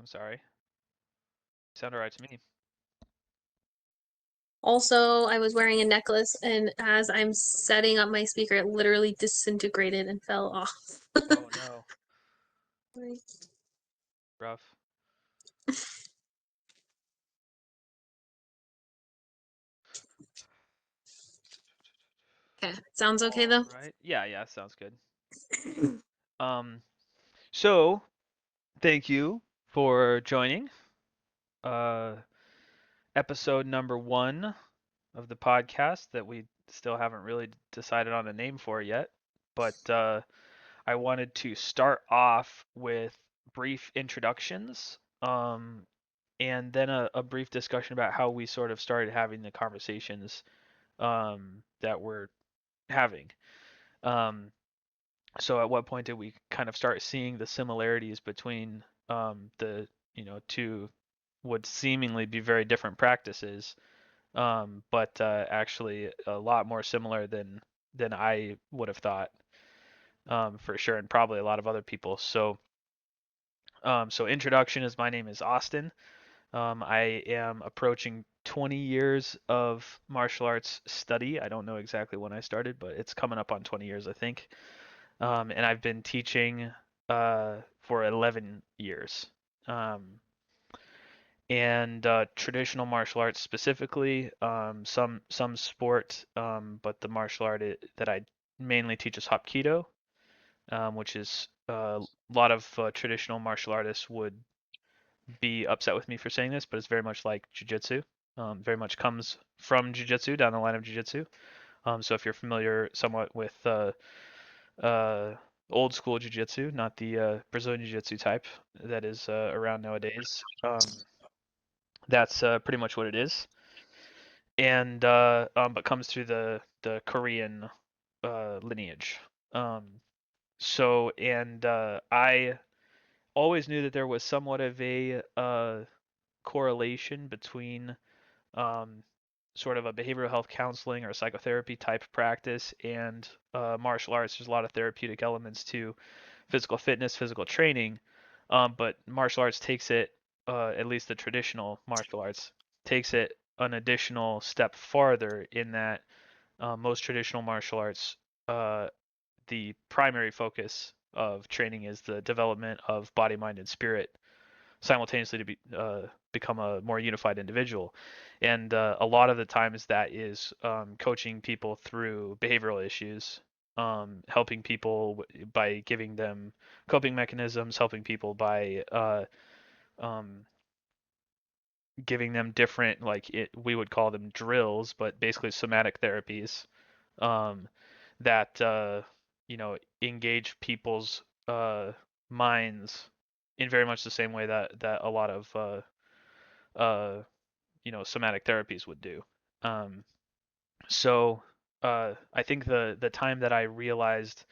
I'm sorry. Sound alright to me. Also, I was wearing a necklace, and as I'm setting up my speaker, it literally disintegrated and fell off. Oh no, Like, rough. okay, sounds okay All though. right. Yeah, sounds good. Um, so thank you for joining. Uh, Episode number 1 of the podcast that we still haven't really decided on a name for yet, but I wanted to start off with brief introductions, and then a brief discussion about how we sort of started having the conversations that we're having. Um, so at what point did we kind of start seeing the similarities between the two would seemingly be very different practices, but actually a lot more similar than I would have thought, for sure, and probably a lot of other people. So introduction is my name is Austin. I am approaching 20 years of martial arts study. I don't know exactly when I started, but it's coming up on 20 years, I think. And I've been teaching for 11 years. Um, and traditional martial arts specifically, some sport, but the martial art that I mainly teach is Hapkido, which is a lot of traditional martial artists would be upset with me for saying this, but it's very much like Jiu-Jitsu. Very much comes from Jiu-Jitsu, down the line of Jiu-Jitsu. So if you're familiar somewhat with uh, old school jiu-jitsu, not the Brazilian jiu-jitsu type that is around nowadays. That's pretty much what it is, and but comes through the Korean lineage. Um, I always knew that there was somewhat of a correlation between um, sort of a behavioral health counseling or psychotherapy type practice and martial arts. There's a lot of therapeutic elements to physical fitness, physical training, but martial arts takes it, at least the traditional martial arts, takes it an additional step farther in that most traditional martial arts, uh, the primary focus of training is the development of body, mind, and spirit simultaneously to become a more unified individual. And a lot of the times that is coaching people through behavioral issues, helping people by giving them coping mechanisms, helping people by um, giving them different, we would call them drills, but basically somatic therapies um, that engage people's minds in very much the same way that a lot of uh, somatic therapies would do. Um, so I think the time that I realized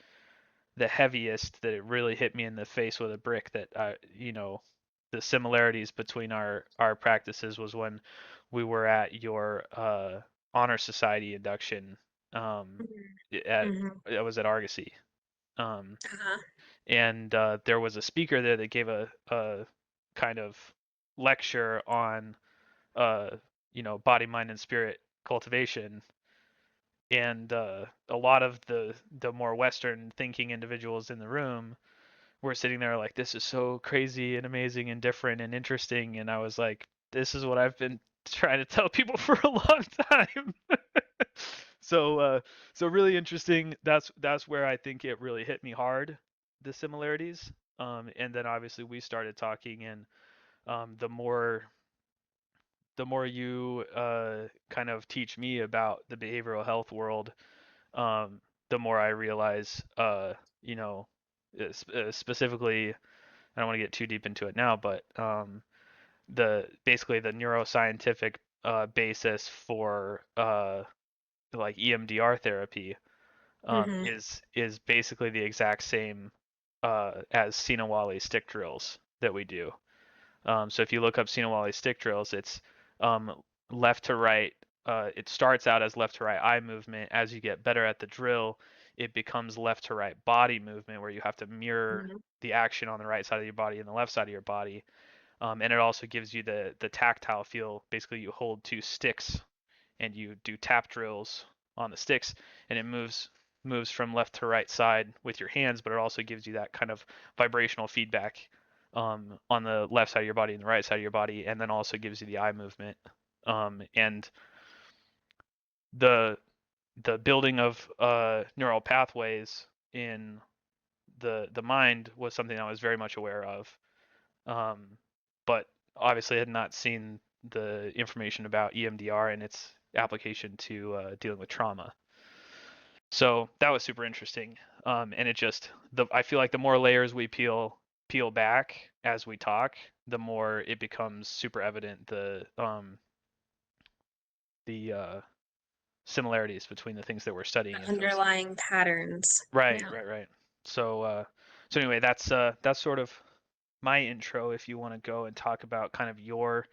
the heaviest that it really hit me in the face with a brick that the similarities between our practices was when we were at your honor society induction at Mm-hmm. it was at Argosy. Um, Uh-huh. and there was a speaker there that gave a kind of lecture on uh, body, mind, and spirit cultivation. And a lot of the more Western thinking individuals in the room were sitting there like, this is so crazy and amazing and different and interesting. And I was like, this is what I've been trying to tell people for a long time. so so really interesting. That's where I think it really hit me hard, the similarities. And then obviously we started talking, and the more you kind of teach me about the behavioral health world, um, the more I realize, you know, specifically, I don't want to get too deep into it now, but the basically the neuroscientific basis for like EMDR therapy Mm-hmm. is basically the exact same as Sinawali stick drills that we do. So if you look up Sinawali stick drills, it's left to right. It starts out as left to right eye movement. As you get better at the drill, it becomes left to right body movement, where you have to mirror Mm-hmm. the action on the right side of your body and the left side of your body. And it also gives you the tactile feel. Basically, you hold two sticks and you do tap drills on the sticks, and it moves from left to right side with your hands, but it also gives you that kind of vibrational feedback on the left side of your body and the right side of your body, and then also gives you the eye movement. And the the building of neural pathways in the mind was something I was very much aware of, but obviously had not seen the information about EMDR and its application to dealing with trauma. So that was super interesting, and it just I feel like the more layers we peel back as we talk, the more it becomes super evident the similarities between the things that we're studying in phys. Underlying patterns. Right, Yeah. right, right. So so anyway, that's sort of my intro. If you want to go and talk about kind of your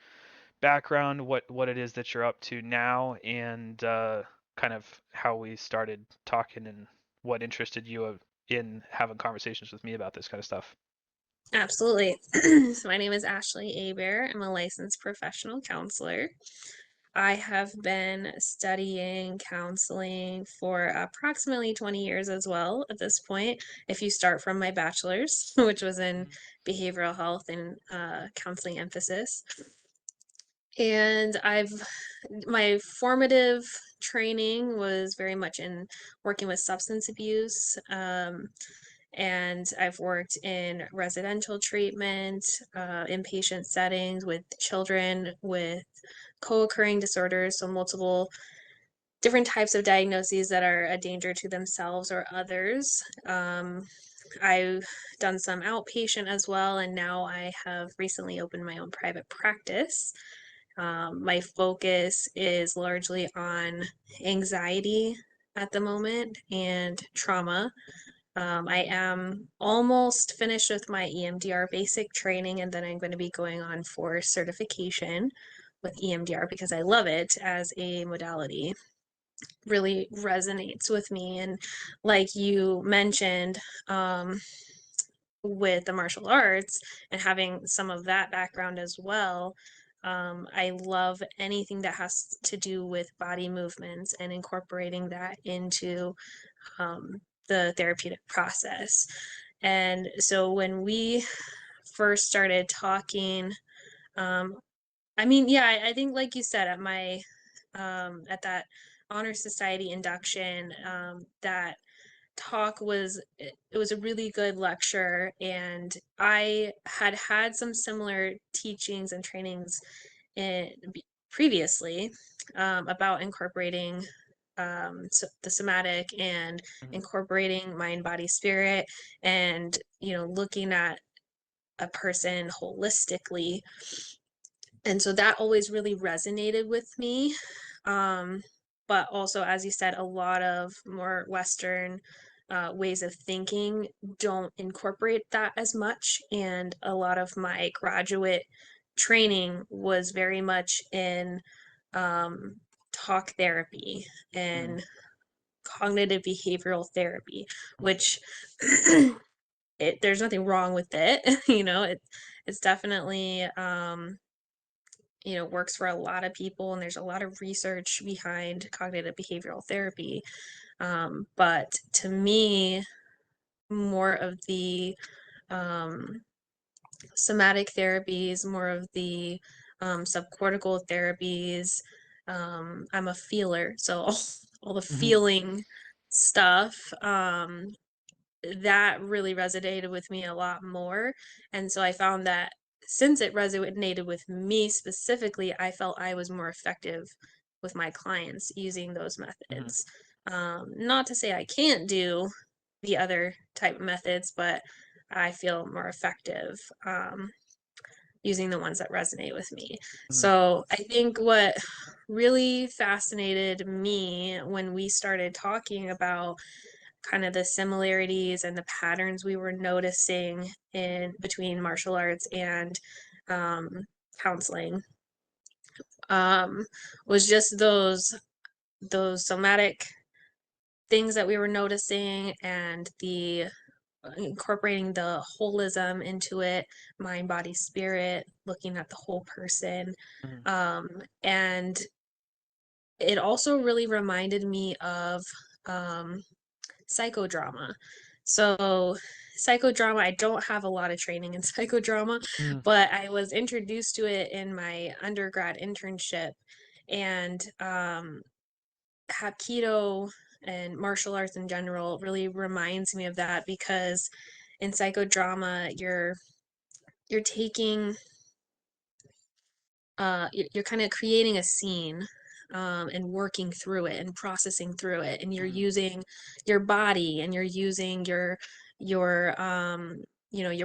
background, what it is that you're up to now, and kind of how we started talking and what interested you in having conversations with me about this kind of stuff. Absolutely. So my name is Ashley Aber. I'm a licensed professional counselor. I have been studying counseling for approximately 20 years as well at this point, if you start from my bachelor's, which was in Mhm. behavioral health and counseling emphasis. And my formative training was very much in working with substance abuse. And I've worked in residential treatment, inpatient settings with children with co occurring disorders, so multiple different types of diagnoses that are a danger to themselves or others. I've done some outpatient as well, and now I have recently opened my own private practice. My focus is largely on anxiety at the moment and trauma. I am almost finished with my EMDR basic training, and then I'm going to be going on for certification with EMDR because I love it as a modality. Really resonates with me. And like you mentioned, with the martial arts and having some of that background as well, I love anything that has to do with body movements and incorporating that into the therapeutic process. And so when we first started talking, um, I mean, yeah, I think like you said, at that honor society induction, that talk was it was a really good lecture, and I had had some similar teachings and trainings in previously, about incorporating the somatic and Mhm. incorporating mind body spirit, and looking at a person holistically. And so that always really resonated with me. Um, but also, as you said, a lot of more Western ways of thinking don't incorporate that as much. And a lot of my graduate training was very much in um, talk therapy Mhm. and cognitive behavioral therapy, which there's nothing wrong with it. It's definitely works for a lot of people, and there's a lot of research behind cognitive behavioral therapy. But to me, more of the um, somatic therapies, more of the subcortical therapies. I'm a feeler, so all the Mhm. feeling stuff, that really resonated with me a lot more. And so I found that since it resonated with me specifically, I felt I was more effective with my clients using those Mhm. methods. Not to say I can't do the other type of methods, but I feel more effective using the ones that resonate with me. Mhm. So I think what really fascinated me when we started talking about kind of the similarities and the patterns we were noticing in between martial arts and um, counseling, um, was just those somatic things that we were noticing, and the incorporating the holism into it, mind, body, spirit, looking at the whole person. Mhm. And it also really reminded me of um, psychodrama. So, psychodrama, I don't have a lot of training in psychodrama, Mhm. but I was introduced to it in my undergrad internship. And Hapkido and martial arts in general really reminds me of that because in psychodrama, you're taking you're kind of creating a scene and working through it and processing through it, and you're Mhm. using your body and you're using your your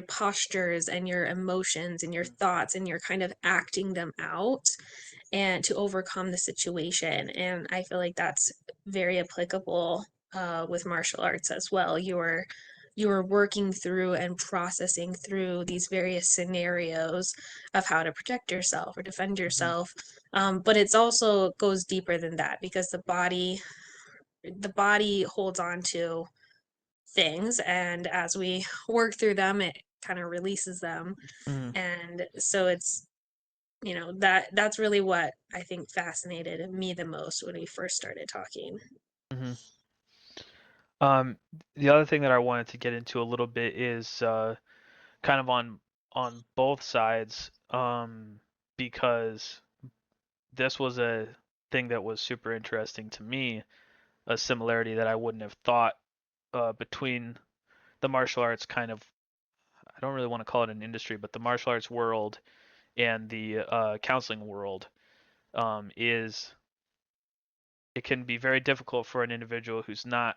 postures and your emotions and your Mhm. thoughts, and you're kind of acting them out and to overcome the situation. And I feel like that's very applicable with martial arts as well. You're working through and processing through these various scenarios of how to protect yourself or defend Mhm. yourself. But it's also goes deeper than that because the body holds on to things, and as we work through them, it kind of releases them. Mhm. And so it's that's really what I think fascinated me the most when we first started talking. Mhm. Um, the other thing that I wanted to get into a little bit is kind of on both sides, because this was a thing that was super interesting to me, a similarity that I wouldn't have thought between the martial arts kind of, I don't really want to call it an industry, but the martial arts world and the counseling world, is it can be very difficult for an individual who's not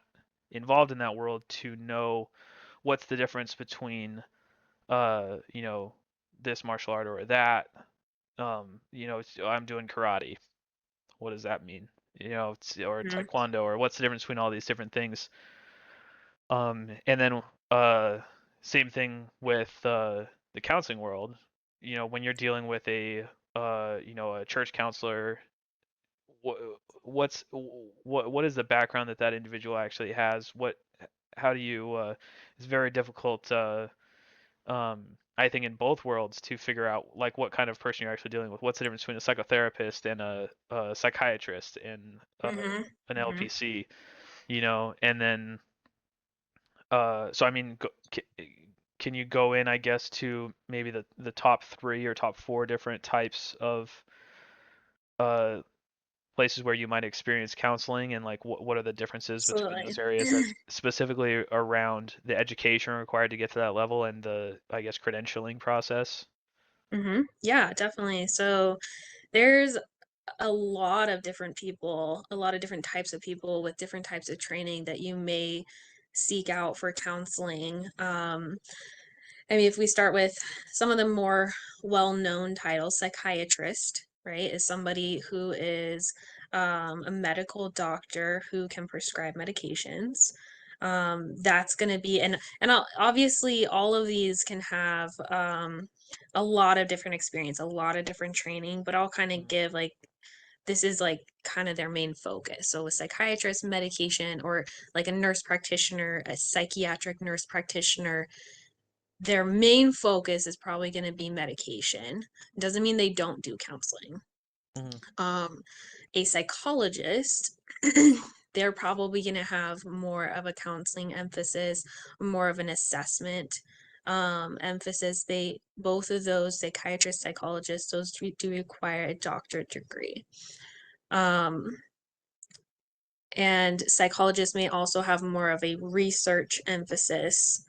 involved in that world to know what's the difference between you know, this martial art or that. I'm doing karate. What does that mean? Or Mhm. taekwondo, or what's the difference between all these different things? And then same thing with the counseling world. When you're dealing with a church counselor, what what is the background that individual actually has? How do you it's very difficult I think in both worlds to figure out like what kind of person you're actually dealing with. What's the difference between a psychotherapist and a psychiatrist and Mhm. an Mhm. LPC, and then so I mean, can you go in, I guess, to maybe the top three or top four different types of uh places where you might experience counseling, and like what are the differences between Absolutely. those areas that's specifically around the education required to get to that level and the, I guess, credentialing process? Yeah, definitely. So there's a lot of different people, a lot of different types of people with different types of training that you may seek out for counseling. I mean, if we start with some of the more well-known titles, psychiatrist, right, is somebody who is a medical doctor who can prescribe medications. That's going to be, obviously all of these can have a lot of different experience, a lot of different training, but I'll kind of give like this is like kind of their main focus. So a psychiatrist, medication, or like a nurse practitioner, a psychiatric nurse practitioner, their main focus is probably going to be medication. Doesn't mean they don't do counseling. Mm-hmm. Um, a psychologist, they're probably going to have more of a counseling emphasis, more of an assessment emphasis. They both of those psychiatrists, psychologists, those do require a doctorate degree. Um, and psychologists may also have more of a research emphasis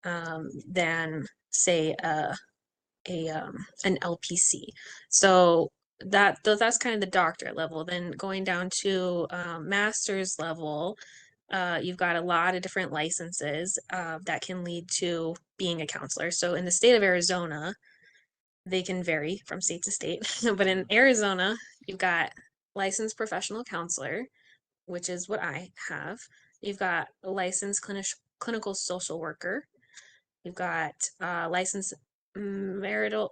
than say an LPC. So that's kind of the doctorate level. Then going down to master's level, you've got a lot of different licenses that can lead to being a counselor. So in the state of Arizona, they can vary from state to state, but in Arizona, you've got licensed professional counselor, which is what I have. You've got a licensed clinical social worker. You've got licensed marital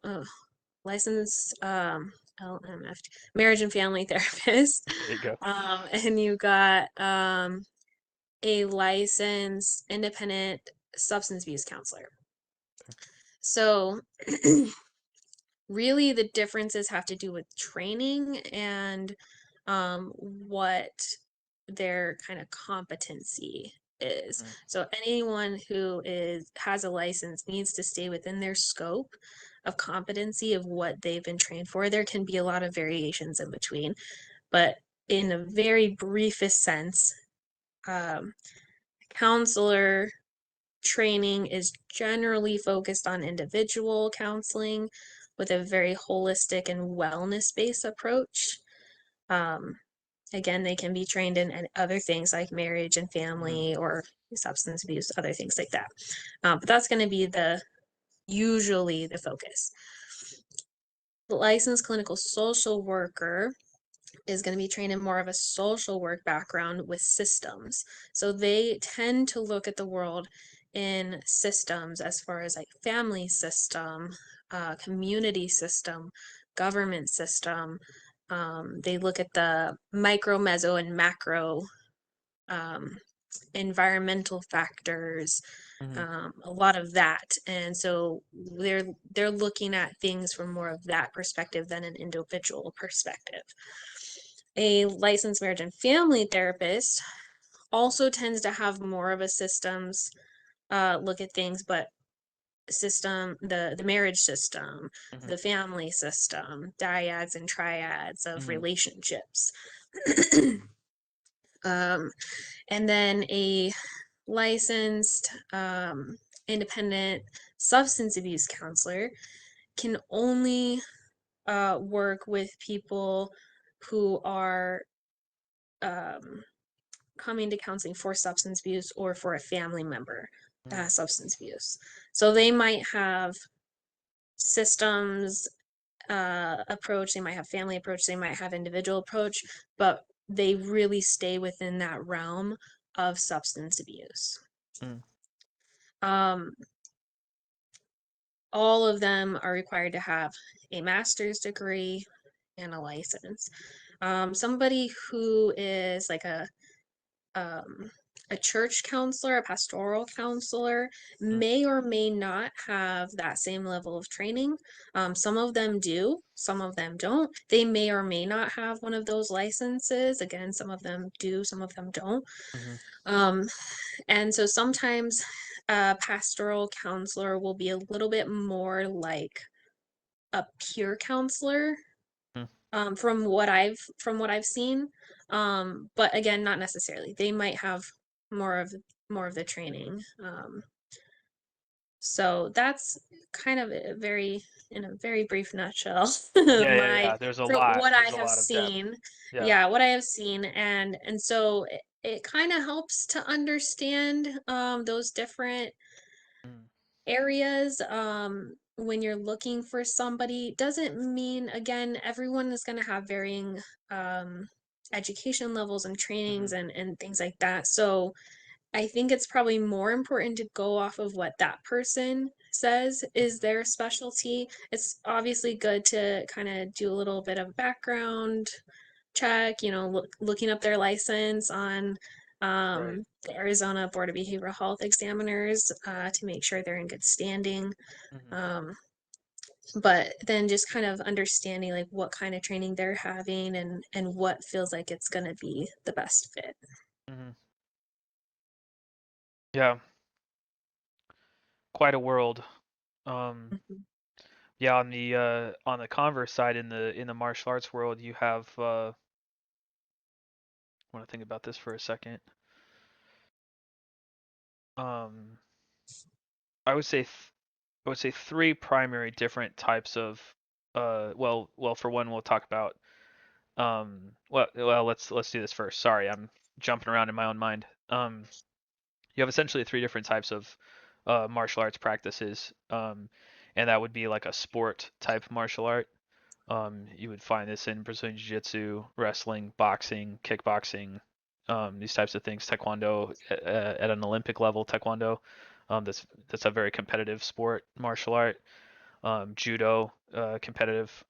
licensed LMFT, marriage and family therapist. There you go. And you got a licensed independent substance abuse counselor. Okay. So really the differences have to do with training and what their kind of competency is. Mm, So anyone who has a license needs to stay within their scope of competency of what they've been trained for. There can be a lot of variations in between, but in a very briefest sense, um, counselor training is generally focused on individual counseling with a very holistic and wellness based approach. Um, Again, they can be trained in other things like marriage and mhm, family or substance abuse, other things like that. But that's going to be usually the focus. The licensed clinical social worker is going to be trained in more of a social work background with systems. So they tend to look at the world in systems as far as like family system, community system, government system. They look at the micro, meso, and macro um, environmental factors, mhm, a lot of that, and so they're looking at things from more of that perspective than an individual perspective. A licensed marriage and family therapist also tends to have more of a systems look at things, but the marriage system, mhm, the family system, dyads and triads of mhm, relationships. um, and then a licensed independent substance abuse counselor can only work with people who are um, coming to counseling for substance abuse or for a family member that mhm, has substance abuse. So they might have systems approach, they might have family approach, they might have individual approach, but they really stay within that realm of substance abuse. mhm, Um, all of them are required to have a master's degree and a license. Somebody who is like um, a church counselor, a pastoral counselor, mm, may or may not have that same level of training. Some of them do, some of them don't. They may or may not have one of those licenses. Again, some of them do, some of them don't. mhm, Um, and so sometimes a pastoral counselor will be a little bit more like a peer counselor mm, from what I've seen. But again, not necessarily. They might have more of more of the training. So that's kind of a very in a very brief nutshell yeah, yeah, my yeah. There's a from lot. what I There's a have lot of depth. seen. Yeah. Yeah, what I have seen, and so it kind of helps to understand those different Mm, areas when you're looking for somebody. Doesn't mean, again, everyone is going to have varying um education levels and trainings mhm, and things like that. So I think it's probably more important to go off of what that person says is mhm, their specialty. It's obviously good to kind of do a little bit of background check, looking up their license on right. the Arizona Board of Behavioral Health Examiners to make sure they're in good standing. Mhm, Um, but then just kind of understanding like what kind of training they're having and what feels like it's going to be the best fit. mhm. Yeah, quite a world. Um, Mhm. yeah, on the converse side, in the martial arts world, you have I want to think about this for a second. Um, I would say I would say three primary different types of well, for one, we'll talk about let's do this first. Sorry, I'm jumping around in my own mind. You have essentially three different types of martial arts practices, and that would be like a sport type martial art. You would find this in Brazilian Jiu-Jitsu, wrestling, boxing, kickboxing, these types of things. Taekwondo at an Olympic level, Taekwondo. That's a very competitive sport martial art. Judo, competitive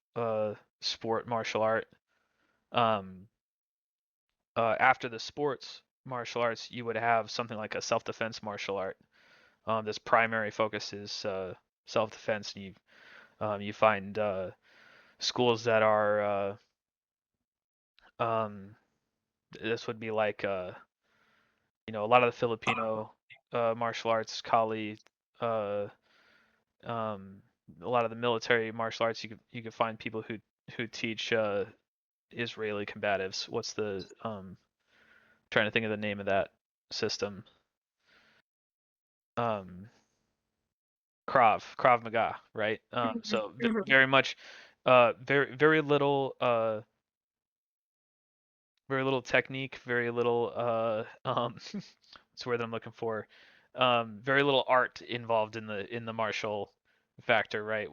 sport martial art. Um, After the sports martial arts, you would have something like a self-defense martial art. This primary focus is self-defense, and you find schools that are um, this would be like a lot of the Filipino martial arts, Kali, uh, um, a lot of the military martial arts. You could find people who teach Israeli combatives. What's the trying to think of the name of that system? Um, Krav Maga, right? So Mhm. very much, very little, very little technique, very little, what's the word I'm looking for? Very little art involved in the martial factor, right?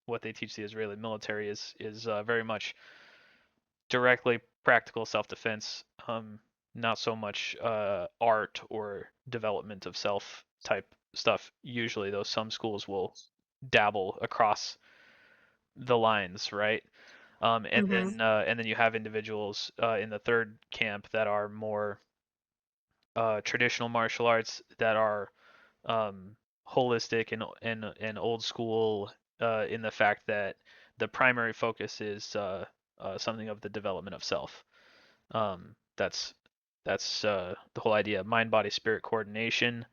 What they teach the Israeli military is very much directly practical self-defense, not so much art or development of self type stuff. Usually, though, some schools will dabble across the lines, right? Mhm. And then you have individuals in the third camp that are more traditional martial arts that are um, holistic and old school in the fact that the primary focus is something of the development of self. That's the whole idea: mind, body, spirit coordination.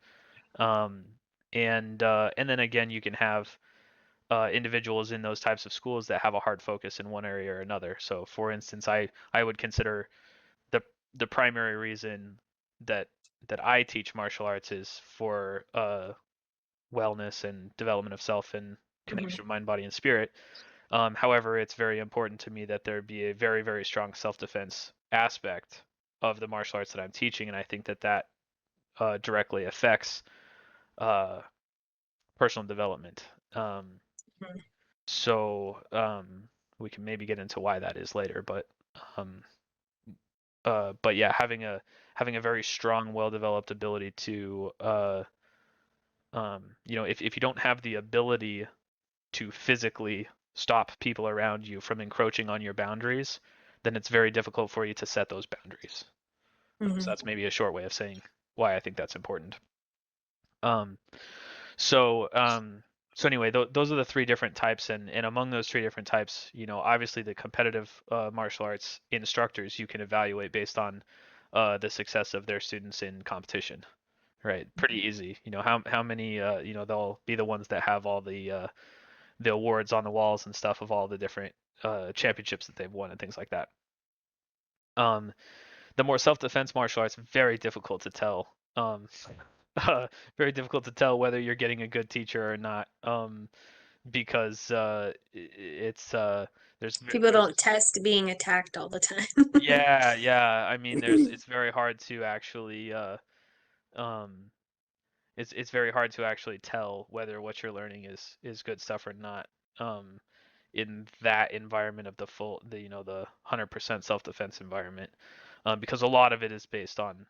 Um, and then again, you can have individuals in those types of schools that have a hard focus in one area or another. So, for instance, I would consider the the primary reason that that I teach martial arts is for wellness and development of self and Mhm. connection of mind, body, and spirit. However, it's very important to me that there be a very, very strong self-defense aspect of the martial arts that I'm teaching, and I think that directly affects uh, personal development. Um, Mhm. so we can maybe get into why that is later, um, but yeah, having a very strong, well-developed ability to if you don't have the ability to physically stop people around you from encroaching on your boundaries, then it's very difficult for you to set those boundaries. So Mhm. that's maybe a short way of saying why I think that's important. Um, so um, so anyway, those are the three different types, and among those three different types, obviously the competitive martial arts instructors you can evaluate based on the success of their students in competition. Right, pretty easy. How many they'll be the ones that have all the awards on the walls and stuff of all the different championships that they've won and things like that. Um, the more self-defense martial arts, very difficult to tell. Very difficult to tell whether you're getting a good teacher or not, because it's People there's don't test being attacked all the time. yeah. I mean, it's very hard to actually um, it's very hard to actually tell whether what you're learning is good stuff or not. Um, in that environment of the 100% self-defense environment, because a lot of it is based on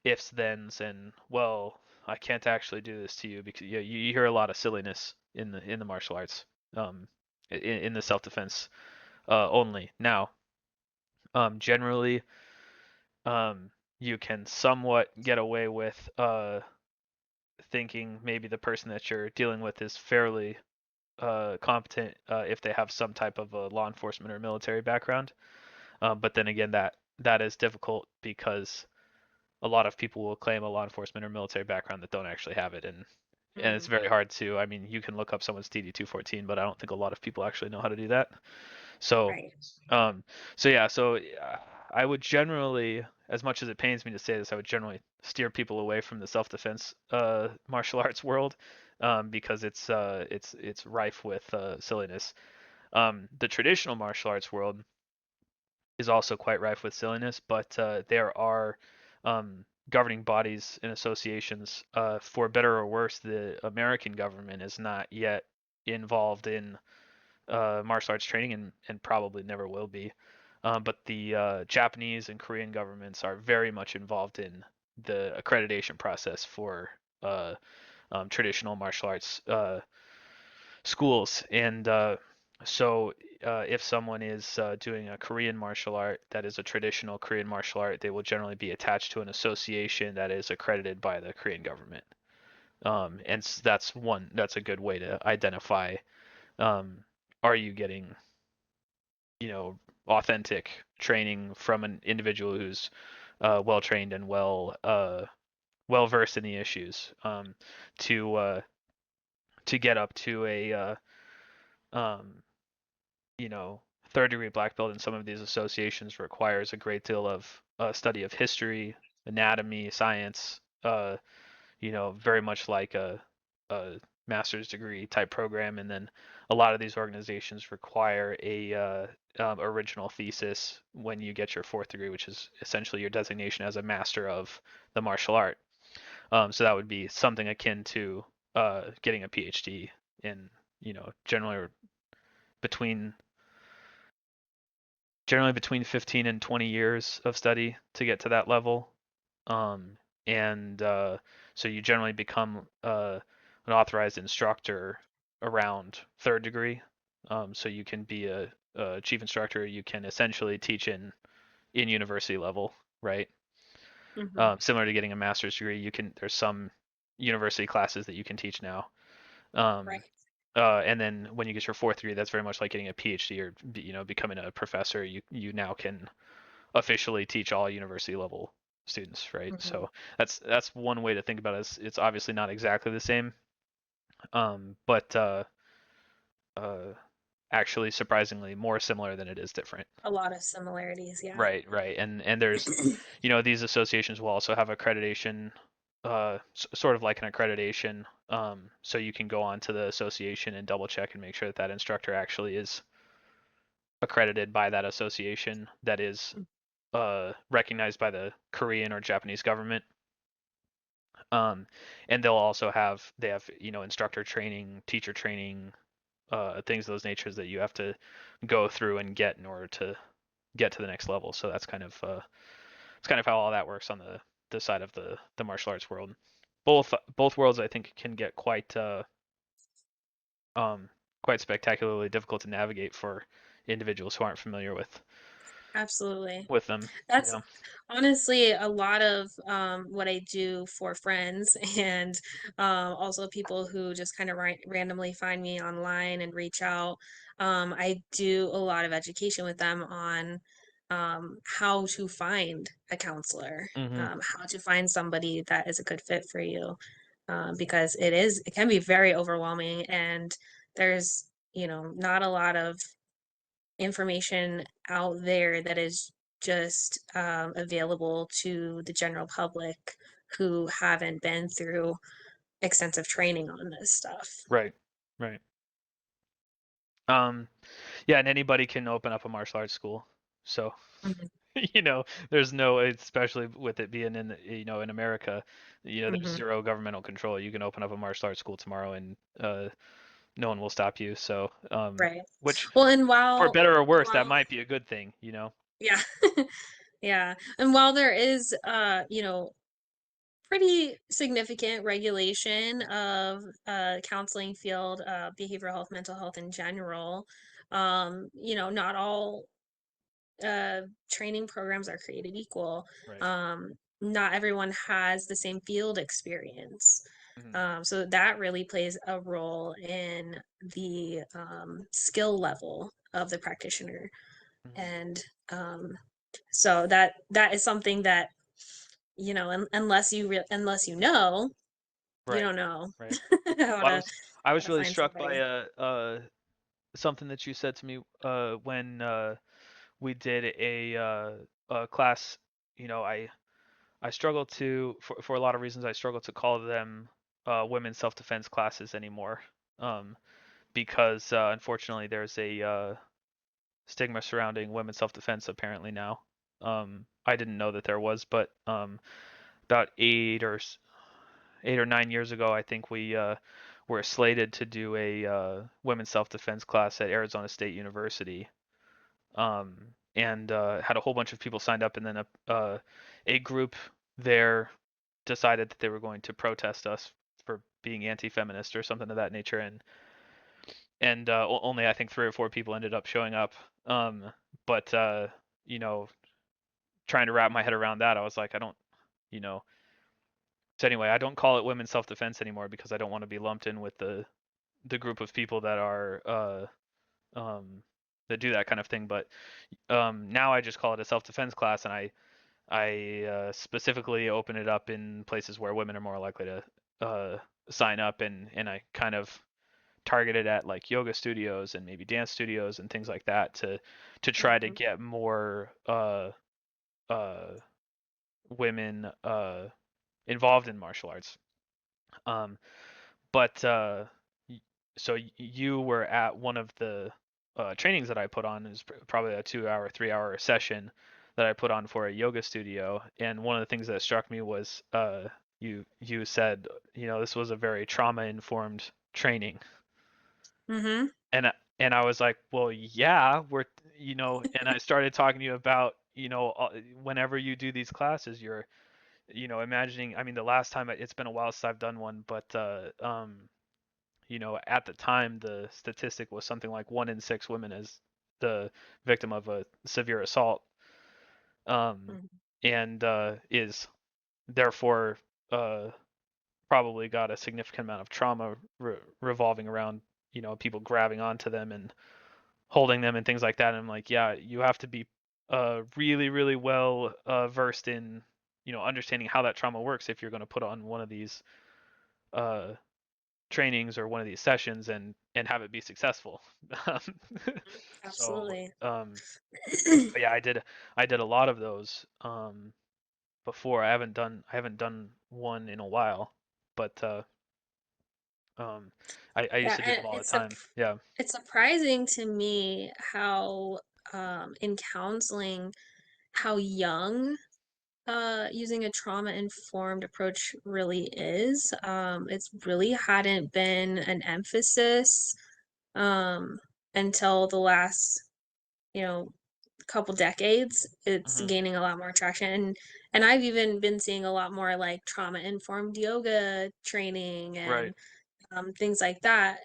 ifs, thens, and well, I can't actually do this to you because you hear a lot of silliness in the martial arts, in the self-defense only. Now, generally, you can somewhat get away with thinking maybe the person that you're dealing with is fairly competent if they have some type of a law enforcement or military background. But then again, that is difficult because a lot of people will claim a law enforcement or military background that don't actually have it, and it's Mhm. very hard to. I mean, you can look up someone's DD-214, but I don't think a lot of people actually know how to do that. So, Right. um, so yeah, I would generally, as much as it pains me to say this, I would generally steer people away from the self-defense martial arts world, because it's rife with silliness. The traditional martial arts world is also quite rife with silliness, but there are governing bodies and associations. For better or worse, the American government is not yet involved in martial arts training and probably never will be. But the Japanese and Korean governments are very much involved in the accreditation process for traditional martial arts schools. And so, if someone is doing a Korean martial art that is a traditional Korean martial art, they will generally be attached to an association that is accredited by the Korean government. And that's a good way to identify, um, are you getting, you know, authentic training from an individual who's well trained and well versed in the issues, to get up to a um, you know, third degree black belt in some of these associations requires a great deal of study of history, anatomy, science, very much like a master's degree type program. And then a lot of these organizations require a original thesis when you get your fourth degree, which is essentially your designation as a master of the martial art. So that would be something akin to getting a PhD in, generally between generally between 15 and 20 years of study to get to that level. Um, and so you generally become an authorized instructor around third degree. So you can be a chief instructor. You can essentially teach in university level, right? Hmm. Similar to getting a master's degree, there's some university classes that you can teach now. Um, Right. and then when you get your fourth degree, that's very much like getting a PhD or becoming a professor. You now can officially teach all university level students, right? Hmm. So that's one way to think about it. It's obviously not exactly the same, but uh, actually surprisingly more similar than it is different. A lot of similarities, yeah. Right, right. And there's, these associations will also have accreditation, sort of like an accreditation. So you can go on to the association and double check and make sure that that instructor actually is accredited by that association that is recognized by the Korean or Japanese government. Um, and they have instructor training, teacher training, things of those natures that you have to go through and get in order to get to the next level. So that's kind of it's kind of how all that works on the side of the martial arts world. Both worlds I think can get um quite spectacularly difficult to navigate for individuals who aren't familiar Absolutely. with them. That's honestly a lot of what I do for friends and also people who just kind of randomly find me online and reach out. I do a lot of education with them on how to find a counselor, Hmm. how to find somebody that is a good fit for you, because it can be very overwhelming and there's not a lot of information out there that is just available to the general public who haven't been through extensive training on this stuff. Right. Right. Um, yeah, and anybody can open up a martial arts school. So, Mhm. there's no, especially with it being in America, there's Mhm. zero governmental control. You can open up a martial arts school tomorrow and no one will stop you. So, Right. which Well, and for better or worse, that while might be a good thing. yeah. Yeah. And while there is pretty significant regulation of counseling field, behavioral health, mental health in general, not all uh, training programs are created equal. Right. Um, Not everyone has the same field experience. Hmm. So that really plays a role in the skill level of the practitioner. Hmm. And so that is something that, unless you know, you Right. don't know Right. how Well, to I how was to really find struck by somebody. something that you said to me when we did a class. I struggle for a lot of reasons, I struggle to call them women's self-defense classes anymore, um, because unfortunately there's a stigma surrounding women's self-defense apparently now. I didn't know that there was, but about 8 or 9 years ago, I think we were slated to do a women's self-defense class at Arizona State University, and had a whole bunch of people signed up, and then a group there decided that they were going to protest us for being anti-feminist or something of that nature, and only I think 3 or 4 people ended up showing up. But you know, trying to wrap my head around that, I was like, I don't, you know, So anyway, I don't call it women's self-defense anymore because I don't want to be lumped in with the group of people that are that do that kind of thing. But now I just call it a self-defense class, and I specifically open it up in places where women are more likely to sign up, and I kind of target it at like yoga studios and maybe dance studios and things like that to try to Mhm. get more uh, women involved in martial arts. Um, but so you were at one of the trainings that I put on. It was probably a 2 hour, 3 hour session that I put on for a yoga studio. And one of the things that struck me was you said, this was a very trauma informed training. Mhm. And I was like, well, yeah, and I started talking to you about, whenever you do these classes, you're, imagining. I mean, the last time it's been a while since I've done one, but at the time, the statistic was something like 1 in 6 women is the victim of a severe assault, um, Mhm. and is therefore uh, probably got a significant amount of trauma revolving around, people grabbing onto them and holding them and things like that. And I'm like, yeah, you have to be really, really well versed in, understanding how that trauma works if you're going to put on one of these uh, trainings or one of these sessions and have it be successful. Um, so Absolutely. but yeah, I did a lot of those before. I haven't done one in a while, but um I used Yeah, to do and them all the time. Yeah. it's surprising to me how in counseling how young using a trauma informed approach really is. It's really hadn't been an emphasis um until the last, you know, couple decades. It's Hmm. gaining a lot more traction, and I've even been seeing a lot more like trauma informed yoga training Right. and things like that,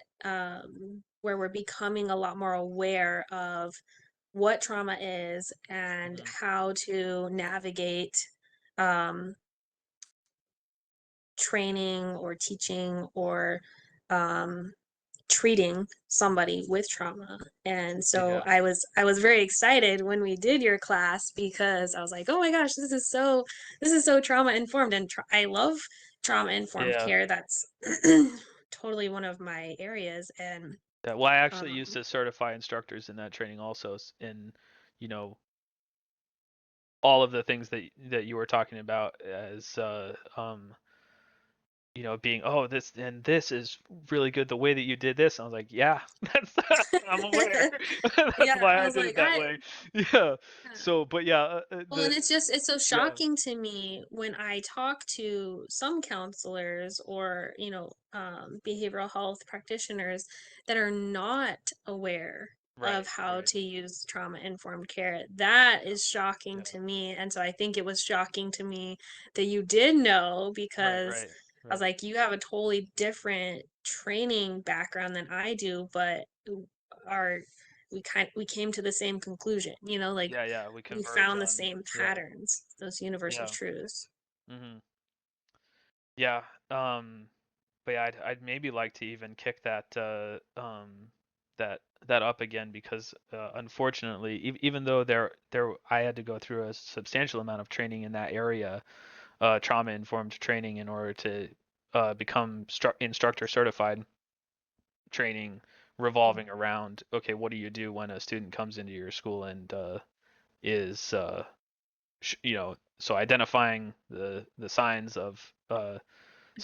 where we're becoming a lot more aware of what trauma is and Hmm. how to navigate um, training or teaching or um, treating somebody with trauma. And so Yeah. I was very excited when we did your class because I was like, "Oh my gosh, this is so trauma informed." And I love trauma informed Yeah. care. That's totally one of my areas. And Yeah. Well, I actually used um to certify instructors in that training also, in you know all of the things that you were talking about as being, oh, this is really good the way that you did this. And I was like, yeah, that's I'm aware. That's yeah, why I I was did like, it that way. Yeah. So, but yeah, well, and it's so yeah, shocking to me when I talk to some counselors or, behavioral health practitioners that are not aware of right, how right, to use trauma informed care. That yeah, is shocking yeah, to me. And so I think it was shocking to me that you did know right, because right, I was right. like, you have a totally different training background than I do, but our we came to the same conclusion, like Yeah, yeah, we we converge found the on, same yeah, patterns, those universal yeah, truths. hmm yeah. But yeah, I'd maybe like to even kick that that up again because unfortunately, even though there I had to go through a substantial amount of training in that area, trauma informed training in order to become instructor certified training revolving around, okay, what do you do when a student comes into your school and is so identifying the signs of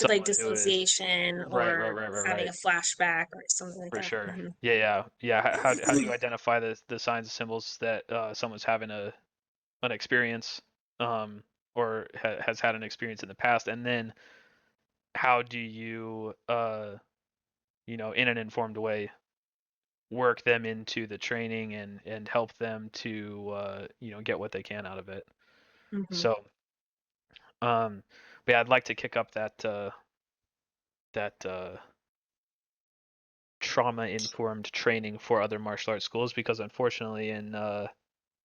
Like someone who is dissociation right, right, or right, right, having a right. flashback or something like For that. sure. Yeah, yeah, yeah. How do you identify the signs and symbols that someone's having an experience, um, or has had an experience in the past, and then how do you, in an informed way, work them into the training and help them to, get what they can out of it. Hmm. So, um, but yeah, I'd like to kick up that trauma informed training for other martial arts schools because unfortunately in a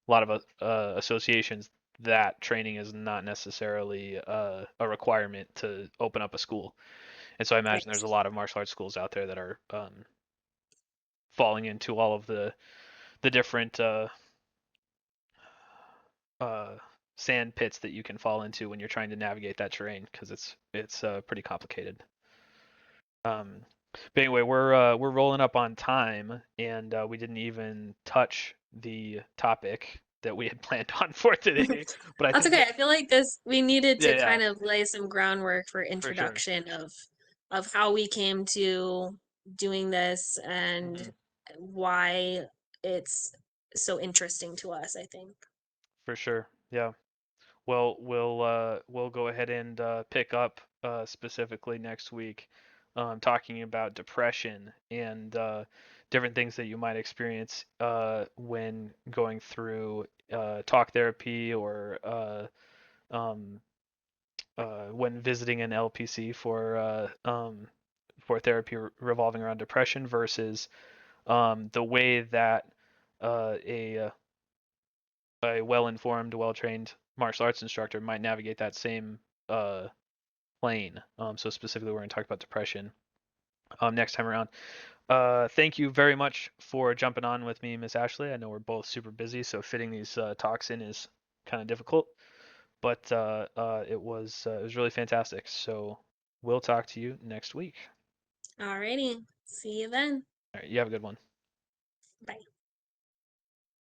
lot of associations that training is not necessarily a requirement to open up a school. And so I imagine there's a Right. lot of martial arts schools out there that are falling into all of the different uh, sand pits that you can fall into when you're trying to navigate that terrain because it's pretty complicated. Um, but anyway, we're rolling up on time, and we didn't even touch the topic that we had planned on for today. But I That's think okay. that, I feel like this we needed yeah, to yeah, kind of lay some groundwork for for sure. introduction of how we came to doing this Hmm. and why it's so interesting to us, I think. For sure. Yeah. Well, we'll go ahead and pick up specifically next week, talking about depression and different things that you might experience when going through talk therapy or um, when visiting an LPC for therapy revolving around depression versus the way that a well-informed, well-trained martial arts instructor might navigate that same uh, plane. So specifically, we're going to talk about depression next time around. Thank you very much for jumping on with me, Miss Ashley. I know we're both super busy, so fitting these talks in is kind of difficult, but it was really fantastic. So we'll talk to you next week. Alrighty. See you then. All right, you have a good one. Bye.